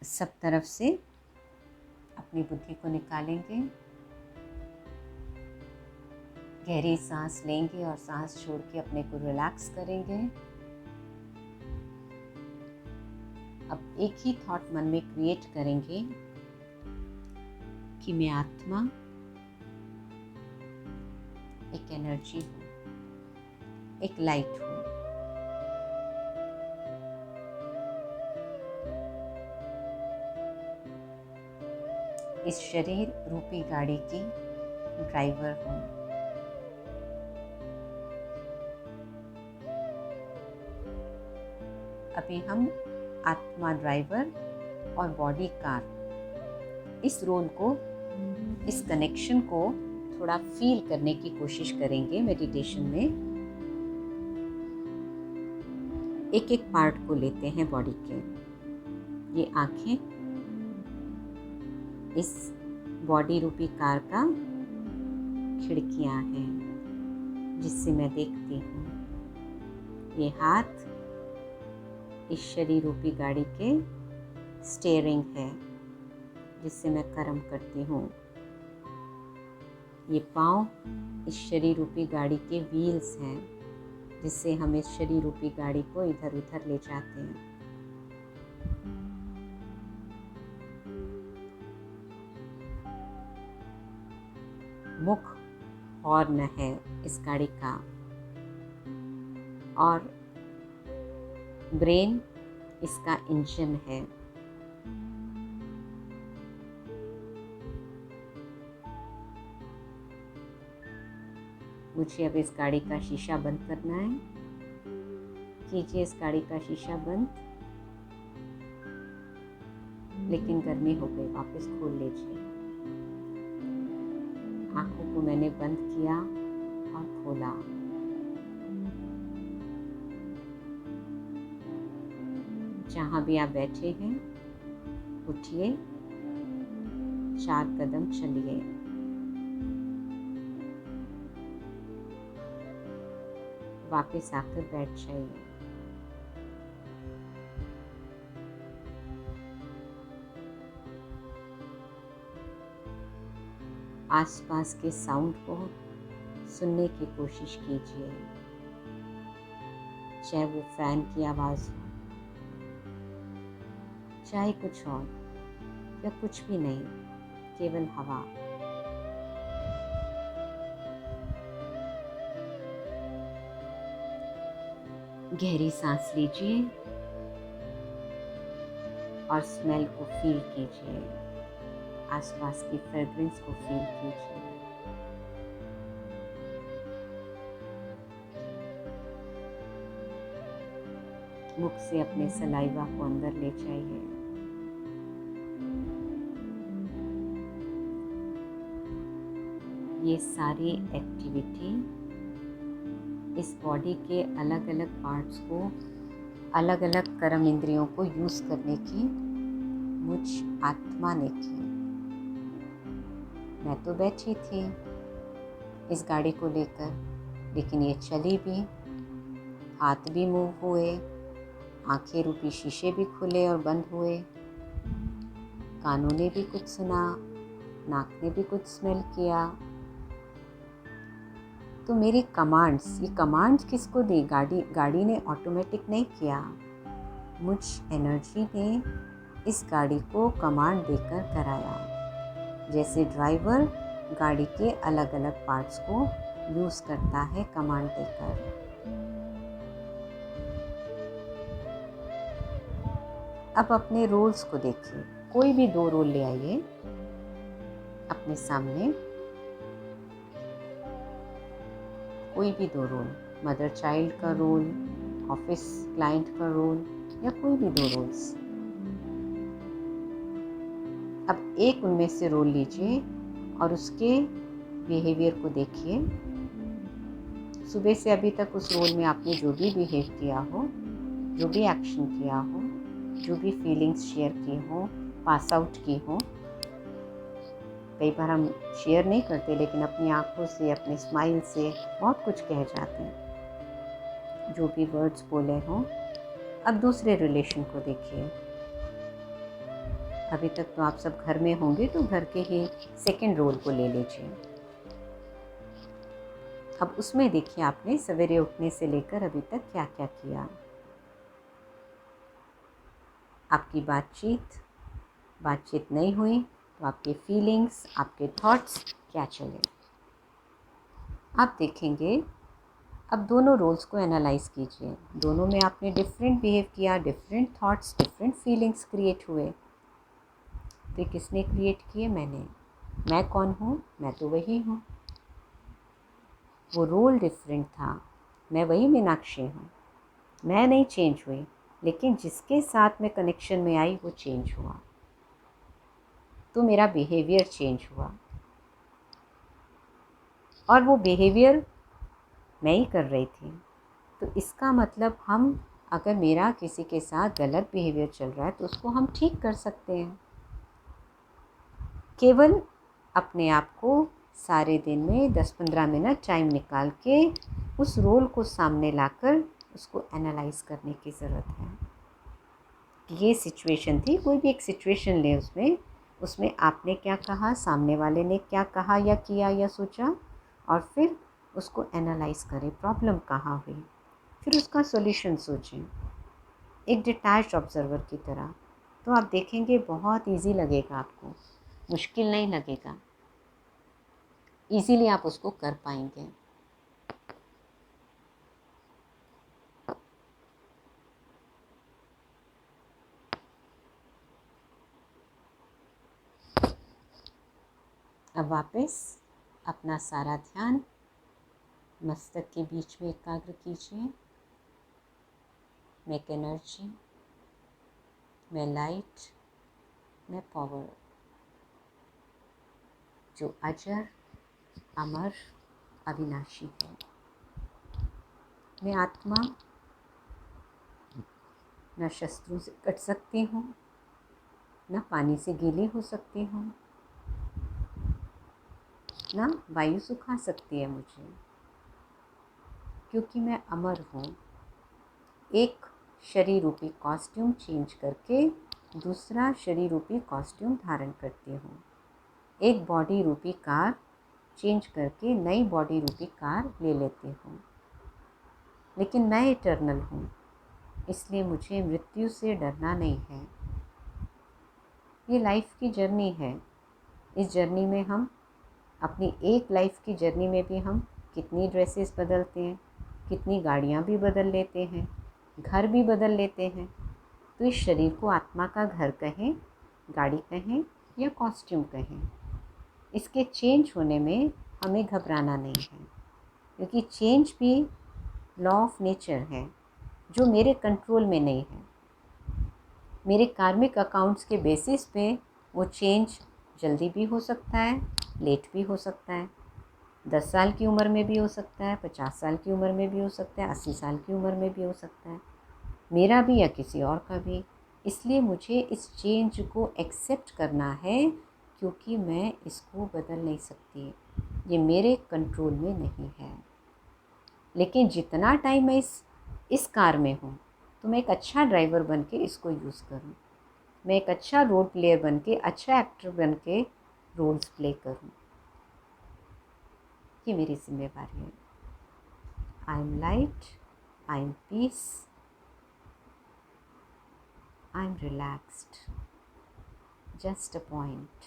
सब तरफ से अपनी बुद्धि को निकालेंगे, गहरी सांस लेंगे और सांस छोड़ के अपने को रिलैक्स करेंगे। अब एक ही थॉट मन में क्रिएट करेंगे कि मैं आत्मा एक एनर्जी हूँ, एक लाइट हूँ। इस शरीर रूपी गाड़ी की ड्राइवर हूँ। अभी हम आत्मा ड्राइवर और बॉडी कार, इस रोल को, इस कनेक्शन को थोड़ा फील करने की कोशिश करेंगे मेडिटेशन में। एक एक पार्ट को लेते हैं बॉडी के। ये आंखें इस बॉडी रूपी कार का खिड़कियां हैं जिससे मैं देखती हूँ। ये हाथ इस शरीर रूपी गाड़ी के स्टीयरिंग है जिससे मैं कर्म करती हूँ। ये पाँव इस शरीर रूपी गाड़ी के व्हील्स हैं जिससे हम इस शरीर रूपी गाड़ी को इधर उधर ले जाते हैं। मुख हॉर्न है इस गाड़ी का और ब्रेन इसका इंजन है। मुझे अब इस गाड़ी का शीशा बंद करना है। कीजिए इस गाड़ी का शीशा बंद, लेकिन गर्मी हो गई, वापस खोल लीजिए। आंखों को मैंने बंद किया और खोला। जहाँ भी आप बैठे हैं उठिए, 4 कदम चलिए। वापस आकर बैठ जाइए। आसपास के साउंड को सुनने की कोशिश कीजिए, चाहे वो फैन की आवाज़ हो, चाहे कुछ और या कुछ भी नहीं, केवल हवा। गहरी सांस लीजिए और स्मेल को फील कीजिए, आसपास की फ्रेग्रेंस को फील कीजिए। मुख से अपने सलाइवा को अंदर ले जाइए। ये सारी एक्टिविटी इस बॉडी के अलग अलग पार्ट्स को, अलग अलग कर्म इंद्रियों को यूज़ करने की मुझ आत्मा ने की। मैं तो बैठी थी इस गाड़ी को लेकर, लेकिन ये चली भी, हाथ भी मूव हुए, आंखें रूपी शीशे भी खुले और बंद हुए, कानों ने भी कुछ सुना, नाक ने भी कुछ स्मेल किया। तो मेरी कमांड्स, ये कमांड्स किसको दी? गाड़ी ने ऑटोमेटिक नहीं किया, मुझ एनर्जी ने इस गाड़ी को कमांड देकर कराया। जैसे ड्राइवर गाड़ी के अलग अलग पार्ट्स को यूज़ करता है कमांड देकर। अब अपने रोल्स को देखिए। कोई भी 2 रोल ले आइए अपने सामने, कोई भी 2 रोल, मदर चाइल्ड का रोल, ऑफिस क्लाइंट का रोल, या कोई भी 2 रोल्स। अब एक उनमें से रोल लीजिए और उसके बिहेवियर को देखिए। सुबह से अभी तक उस रोल में आपने जो भी बिहेव किया हो, जो भी एक्शन किया हो, जो भी फीलिंग्स शेयर की हो, पास आउट की हो। कई बार हम शेयर नहीं करते, लेकिन अपनी आंखों से, अपने स्माइल से बहुत कुछ कह जाते हैं, जो भी वर्ड्स बोले हों। अब दूसरे रिलेशन को देखिए। अभी तक तो आप सब घर में होंगे तो घर के ही सेकंड रोल को ले लीजिए। अब उसमें देखिए आपने सवेरे उठने से लेकर अभी तक क्या क्या किया। आपकी बातचीत नहीं हुई तो आपके फीलिंग्स, आपके थॉट्स क्या चले। आप देखेंगे, अब दोनों रोल्स को एनालाइज कीजिए। दोनों में आपने डिफरेंट बिहेव किया, different thoughts, different feelings create हुए। तो किसने क्रिएट किए? मैंने। मैं कौन हूँ? मैं तो वही हूँ। वो रोल डिफरेंट था, मैं वही मीनाक्षी हूँ। मैं नहीं चेंज हुई, लेकिन जिसके साथ मैं कनेक्शन में आई वो चेंज हुआ, तो मेरा बिहेवियर चेंज हुआ। और वो बिहेवियर मैं ही कर रही थी। तो इसका मतलब हम, अगर मेरा किसी के साथ गलत बिहेवियर चल रहा है तो उसको हम ठीक कर सकते हैं। केवल अपने आप को सारे दिन में 10-15 मिनट टाइम निकाल के उस रोल को सामने लाकर उसको एनालाइज करने की ज़रूरत है कि ये सिचुएशन थी। कोई भी एक सिचुएशन ले, उसमें आपने क्या कहा, सामने वाले ने क्या कहा या किया या सोचा, और फिर उसको एनालाइज करें, प्रॉब्लम कहाँ हुई, फिर उसका सॉल्यूशन सोचें एक डिटैच्ड ऑब्जर्वर की तरह। तो आप देखेंगे बहुत इजी लगेगा आपको, मुश्किल नहीं लगेगा, इजीली आप उसको कर पाएंगे। अब वापस अपना सारा ध्यान मस्तक के बीच में एकाग्र कीजिए। मैं एनर्जी, मैं लाइट, मैं पावर, जो अजर, अमर, अविनाशी है। मैं आत्मा, न शस्त्रों से कट सकती हूँ, न पानी से गीली हो सकती हूँ, न वायु सुखा सकती है मुझे, क्योंकि मैं अमर हूँ। एक शरीर रूपी कॉस्ट्यूम चेंज करके दूसरा शरीर रूपी कॉस्ट्यूम धारण करती हूँ। एक बॉडी रूपी कार चेंज करके नई बॉडी रूपी कार ले लेती हूँ। लेकिन मैं इटर्नल हूँ, इसलिए मुझे मृत्यु से डरना नहीं है। ये लाइफ की जर्नी है। इस जर्नी में हम अपनी एक लाइफ की जर्नी में भी हम कितनी ड्रेसेस बदलते हैं, कितनी गाड़ियाँ भी बदल लेते हैं, घर भी बदल लेते हैं। तो इस शरीर को आत्मा का घर कहें, गाड़ी कहें या कॉस्ट्यूम कहें, इसके चेंज होने में हमें घबराना नहीं है, क्योंकि चेंज भी लॉ ऑफ नेचर है जो मेरे कंट्रोल में नहीं है। मेरे कार्मिक अकाउंट्स के बेसिस पे वो चेंज जल्दी भी हो सकता है, लेट भी हो सकता है। 10 साल की उम्र में भी हो सकता है, 50 साल की उम्र में भी हो सकता है, 80 साल की उम्र में भी हो सकता है, मेरा भी या किसी और का भी। इसलिए मुझे इस चेंज को एक्सेप्ट करना है, क्योंकि मैं इसको बदल नहीं सकती, ये मेरे कंट्रोल में नहीं है। लेकिन जितना टाइम मैं इस कार में हूँ, तो मैं एक अच्छा ड्राइवर बन के इसको यूज़ करूँ, मैं एक अच्छा रोल प्लेयर बन के, अच्छा एक्टर बन के रोल्स प्ले करूँ। ये मेरी जिम्मेदारी है। I am light, I am peace, I am relaxed, just a point.